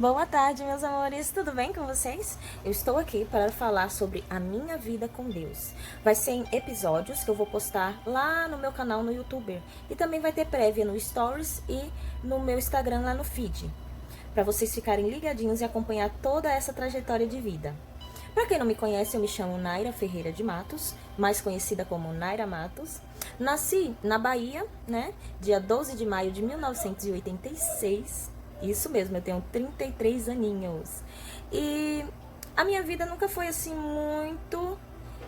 Boa tarde, meus amores, tudo bem com vocês? Eu estou aqui para falar sobre a minha vida com Deus. Vai ser em episódios que eu vou postar lá no meu canal no YouTube. E também vai ter prévia no Stories e no meu Instagram lá no feed. Para vocês ficarem ligadinhos e acompanhar toda essa trajetória de vida. Para quem não me conhece, eu me chamo Naira Ferreira de Matos, mais conhecida como Naira Matos. Nasci na Bahia, né? Dia 12 de maio de 1986. Isso mesmo, eu tenho 33 aninhos. E a minha vida nunca foi assim muito,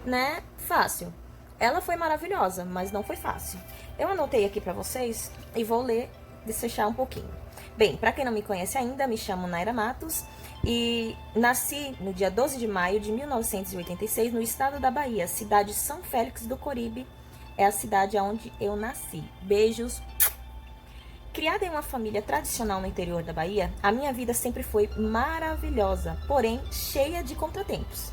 né, fácil. Ela foi maravilhosa, mas não foi fácil. Eu anotei aqui pra vocês e vou ler, desfechar um pouquinho. Bem, pra quem não me conhece ainda, me chamo Naira Matos e nasci no dia 12 de maio de 1986 no estado da Bahia, cidade São Félix do Coribe. É a cidade onde eu nasci. Beijos. Criada em uma família tradicional no interior da Bahia, a minha vida sempre foi maravilhosa, porém cheia de contratempos.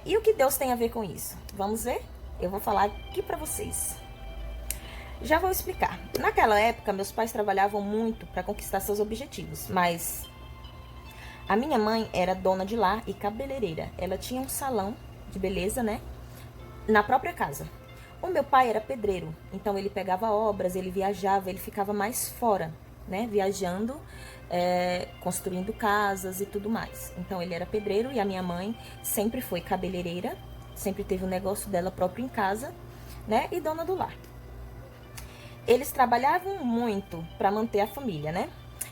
E o que Deus tem a ver com isso? Vamos ver? Eu vou falar aqui pra vocês. Já vou explicar. Naquela época, meus pais trabalhavam muito para conquistar seus objetivos, mas a minha mãe era dona de lar e cabeleireira. Ela tinha um salão de beleza, né? Na própria casa. O meu pai era pedreiro, então ele pegava obras, ele viajava, ele ficava mais fora, né? Viajando, construindo casas e tudo mais. Então ele era pedreiro e a minha mãe sempre foi cabeleireira, sempre teve um negócio dela próprio em casa, né? E dona do lar. Eles trabalhavam muito para manter a família, né?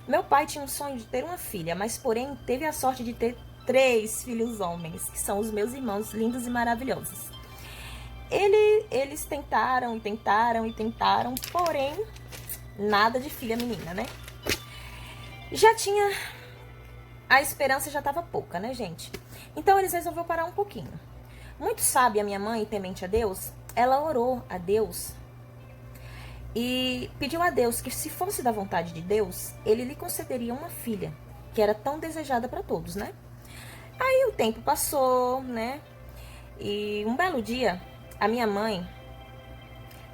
Meu pai tinha um sonho de ter uma filha, mas porém teve a sorte de ter 3 filhos homens, que são os meus irmãos lindos e maravilhosos. Eles tentaram e tentaram e tentaram, porém, nada de filha menina, né? Já tinha... A esperança já estava pouca, né, gente? Então eles resolveram parar um pouquinho. Muito sábia minha mãe, temente a Deus, ela orou a Deus e pediu a Deus que, se fosse da vontade de Deus, ele lhe concederia uma filha, que era tão desejada para todos, né? Aí o tempo passou, né? E um belo dia, a minha mãe,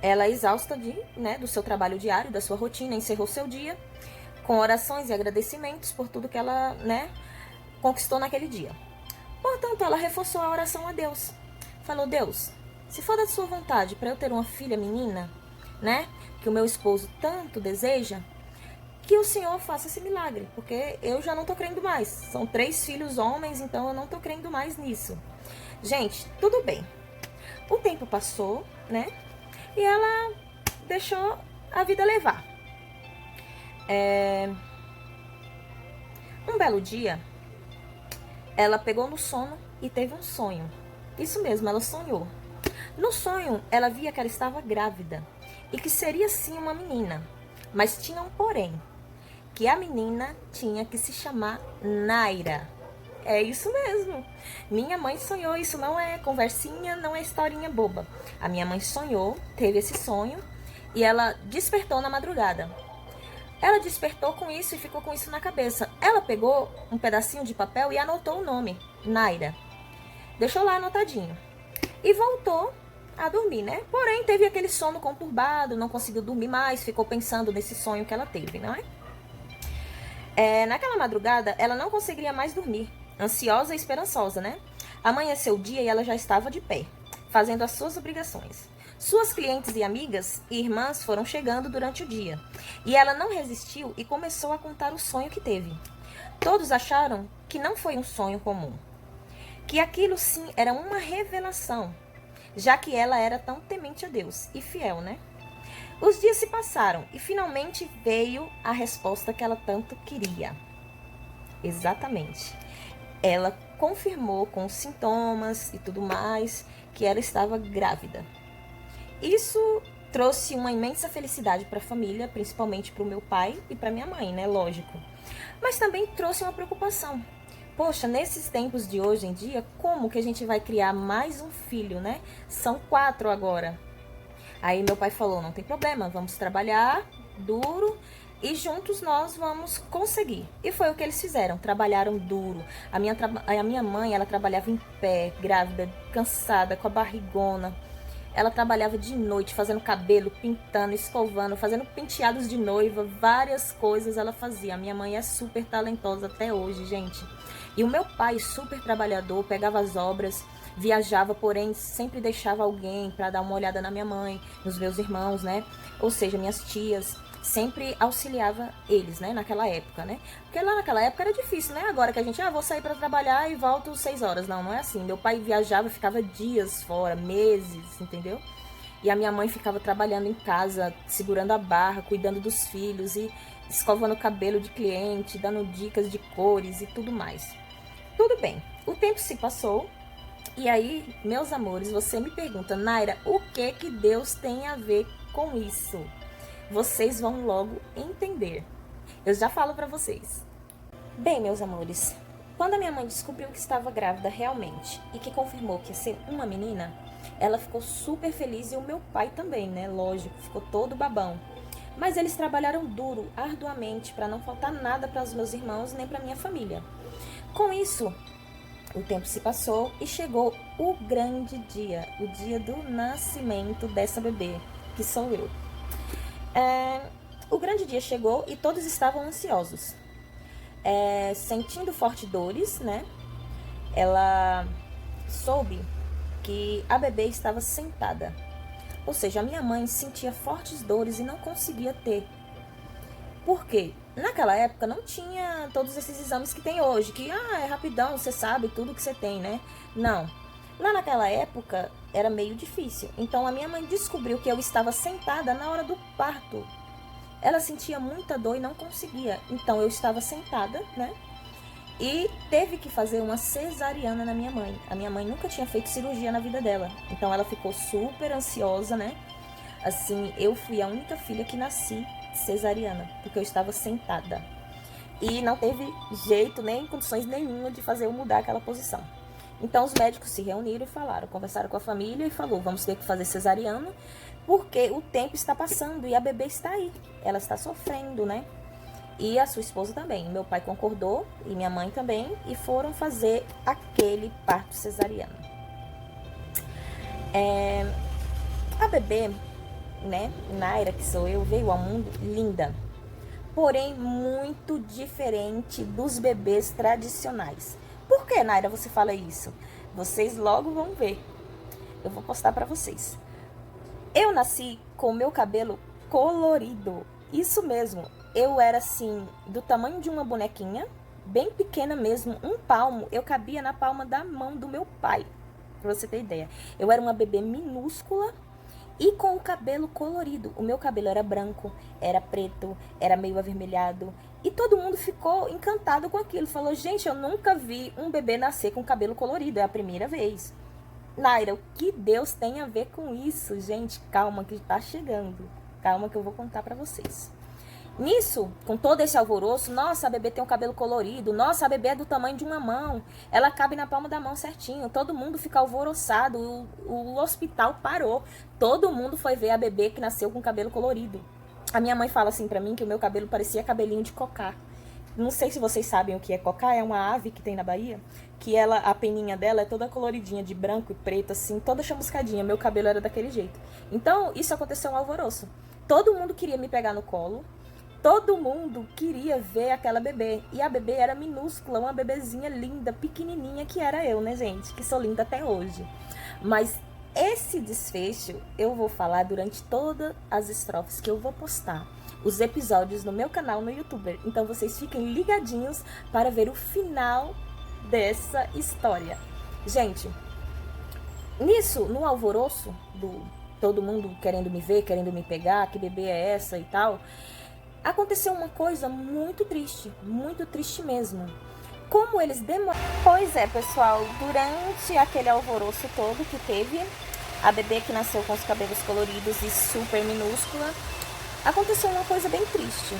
ela exausta do seu trabalho diário, da sua rotina, encerrou seu dia com orações e agradecimentos por tudo que ela, né, conquistou naquele dia. Portanto, ela reforçou a oração a Deus. Falou: Deus, se for da sua vontade para eu ter uma filha menina, né, que o meu esposo tanto deseja, que o Senhor faça esse milagre, porque eu já não tô crendo mais. São 3 filhos homens, então eu não tô crendo mais nisso. Gente, tudo bem. O tempo passou, né? E ela deixou a vida levar. Um belo dia, ela pegou no sono e teve um sonho. Isso mesmo, ela sonhou. No sonho, ela via que ela estava grávida e que seria sim uma menina. Mas tinha um porém, que a menina tinha que se chamar Naira. É isso mesmo. Minha mãe sonhou, isso não é conversinha, não é historinha boba. A minha mãe sonhou, teve esse sonho e ela despertou na madrugada. Ela despertou com isso e ficou com isso na cabeça. Ela pegou um pedacinho de papel e anotou o nome, Naira. Deixou lá anotadinho. E voltou a dormir, né? Porém, teve aquele sono conturbado, não conseguiu dormir mais, ficou pensando nesse sonho que ela teve, não é? Naquela madrugada, ela não conseguiria mais dormir, ansiosa e esperançosa, né? Amanheceu o dia e ela já estava de pé, fazendo as suas obrigações. Suas clientes e amigas e irmãs foram chegando durante o dia, e ela não resistiu e começou a contar o sonho que teve. Todos acharam que não foi um sonho comum, que aquilo sim era uma revelação, já que ela era tão temente a Deus e fiel, né? Os dias se passaram e finalmente veio a resposta que ela tanto queria. Exatamente. Ela confirmou com os sintomas e tudo mais que ela estava grávida. Isso trouxe uma imensa felicidade para a família, principalmente para o meu pai e para minha mãe, né? Lógico. Mas também trouxe uma preocupação. Poxa, nesses tempos de hoje em dia, como que a gente vai criar mais um filho, né? São 4 agora. Aí meu pai falou: não tem problema, vamos trabalhar duro e juntos nós vamos conseguir. E foi o que eles fizeram, trabalharam duro. A minha mãe, ela trabalhava em pé, grávida, cansada, com a barrigona. Ela trabalhava de noite, fazendo cabelo, pintando, escovando, fazendo penteados de noiva, várias coisas ela fazia. A minha mãe é super talentosa até hoje, gente. E o meu pai, super trabalhador, pegava as obras, viajava, porém sempre deixava alguém para dar uma olhada na minha mãe, nos meus irmãos, né? Ou seja, minhas tias, sempre auxiliava eles, né? Naquela época, né? Porque lá naquela época era difícil, né? Agora que a gente, vou sair para trabalhar e volto 6 horas. Não, não é assim. Meu pai viajava, ficava dias fora, meses, entendeu? E a minha mãe ficava trabalhando em casa, segurando a barra, cuidando dos filhos e escovando o cabelo de cliente, dando dicas de cores e tudo mais. Tudo bem, o tempo se passou. E aí, meus amores, você me pergunta, Naira, o que Deus tem a ver com isso? Vocês vão logo entender. Eu já falo pra vocês. Bem, meus amores, quando a minha mãe descobriu que estava grávida realmente e que confirmou que ia ser uma menina, ela ficou super feliz e o meu pai também, né? Lógico, ficou todo babão. Mas eles trabalharam duro, arduamente, para não faltar nada para os meus irmãos nem para minha família. Com isso, o tempo se passou e chegou o grande dia, o dia do nascimento dessa bebê, que sou eu. O grande dia chegou e todos estavam ansiosos, sentindo fortes dores, né? Ela soube que a bebê estava sentada, ou seja, a minha mãe sentia fortes dores e não conseguia ter. Por quê? Naquela época não tinha todos esses exames que tem hoje, que é rapidão, você sabe tudo que você tem, né? Não. Lá naquela época era meio difícil. Então a minha mãe descobriu que eu estava sentada na hora do parto. Ela sentia muita dor e não conseguia. Então eu estava sentada, né? E teve que fazer uma cesariana na minha mãe. A minha mãe nunca tinha feito cirurgia na vida dela. Então ela ficou super ansiosa, né? Assim, eu fui a única filha que nasci cesariana, porque eu estava sentada. E não teve jeito, nem condições nenhuma de fazer eu mudar aquela posição. Então os médicos se reuniram e falaram, conversaram com a família e falou, vamos ter que fazer cesariana, porque o tempo está passando e a bebê está aí. Ela está sofrendo, né? E a sua esposa também. Meu pai concordou e minha mãe também e foram fazer aquele parto cesariano. A bebê, né, Naira, que sou eu, veio ao mundo linda, porém muito diferente dos bebês tradicionais. Por que, Naira, você fala isso? Vocês logo vão ver. Eu vou postar pra vocês. Eu nasci com o meu cabelo colorido. Isso mesmo. Eu era assim, do tamanho de uma bonequinha, bem pequena mesmo, um palmo. Eu cabia na palma da mão do meu pai, pra você ter ideia. Eu era uma bebê minúscula e com o cabelo colorido. O meu cabelo era branco, era preto, era meio avermelhado. E todo mundo ficou encantado com aquilo. Falou, gente, eu nunca vi um bebê nascer com cabelo colorido. É a primeira vez. Naira, o que Deus tem a ver com isso? Gente, calma que tá chegando. Calma que eu vou contar pra vocês. Nisso, com todo esse alvoroço, nossa, a bebê tem um cabelo colorido, nossa, a bebê é do tamanho de uma mão, ela cabe na palma da mão certinho, todo mundo fica alvoroçado, o hospital parou, todo mundo foi ver a bebê que nasceu com cabelo colorido. A minha mãe fala assim pra mim que o meu cabelo parecia cabelinho de cocá. Não sei se vocês sabem o que é cocá, é uma ave que tem na Bahia, que ela, a peninha dela é toda coloridinha, de branco e preto, assim, toda chamuscadinha, meu cabelo era daquele jeito. Então, isso aconteceu um alvoroço. Todo mundo queria me pegar no colo, todo mundo queria ver aquela bebê. E a bebê era minúscula, uma bebezinha linda, pequenininha, que era eu, né, gente? Que sou linda até hoje. Mas esse desfecho eu vou falar durante todas as estrofes que eu vou postar. Os episódios no meu canal no YouTube. Então vocês fiquem ligadinhos para ver o final dessa história. Gente, nisso, no alvoroço do todo mundo querendo me ver, querendo me pegar, que bebê é essa e tal, aconteceu uma coisa muito triste mesmo. Como eles demoraram... Pois é, pessoal, durante aquele alvoroço todo que teve, a bebê que nasceu com os cabelos coloridos e super minúscula, aconteceu uma coisa bem triste.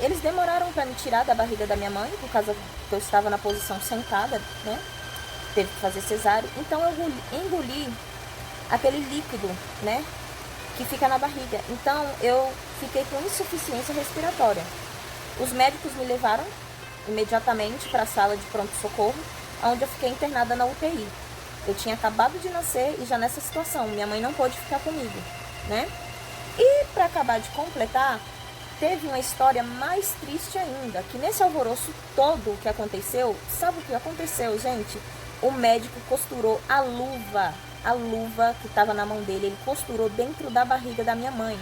Eles demoraram para me tirar da barriga da minha mãe, por causa que eu estava na posição sentada, né? Teve que fazer cesárea. Então eu engoli aquele líquido, né? Que fica na barriga. Então eu fiquei com insuficiência respiratória. Os médicos me levaram imediatamente para a sala de pronto-socorro, onde eu fiquei internada na UTI. Eu tinha acabado de nascer e já nessa situação, minha mãe não pôde ficar comigo, né? E para acabar de completar, teve uma história mais triste ainda, que nesse alvoroço todo que aconteceu, sabe o que aconteceu, gente? O médico costurou a luva que estava na mão dele, ele costurou dentro da barriga da minha mãe.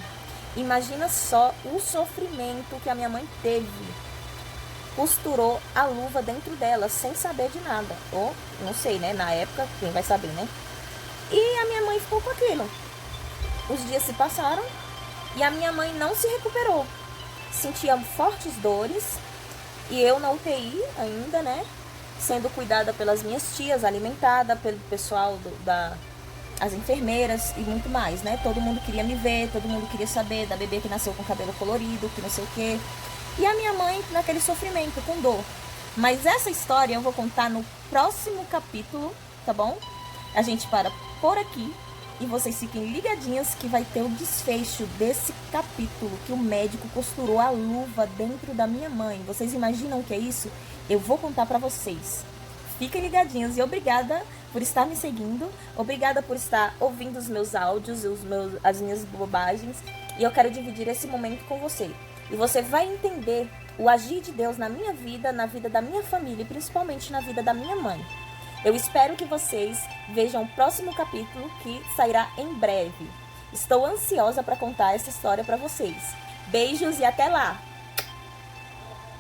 Imagina só o sofrimento que a minha mãe teve. Costurou a luva dentro dela, sem saber de nada. Ou, não sei, né? Na época, quem vai saber, né? E a minha mãe ficou com aquilo. Os dias se passaram e a minha mãe não se recuperou. Sentia fortes dores e eu na UTI ainda, né? Sendo cuidada pelas minhas tias, alimentada pelo pessoal as enfermeiras e muito mais, né? Todo mundo queria me ver, todo mundo queria saber da bebê que nasceu com cabelo colorido, que não sei o quê. E a minha mãe naquele sofrimento, com dor. Mas essa história eu vou contar no próximo capítulo, tá bom? A gente para por aqui e vocês fiquem ligadinhos que vai ter o desfecho desse capítulo, que o médico costurou a luva dentro da minha mãe. Vocês imaginam o que é isso? Eu vou contar pra vocês. Fiquem ligadinhos e obrigada por estar me seguindo, obrigada por estar ouvindo os meus áudios, as minhas bobagens, e eu quero dividir esse momento com você. E você vai entender o agir de Deus na minha vida, na vida da minha família e principalmente na vida da minha mãe. Eu espero que vocês vejam o próximo capítulo que sairá em breve. Estou ansiosa para contar essa história para vocês. Beijos e até lá!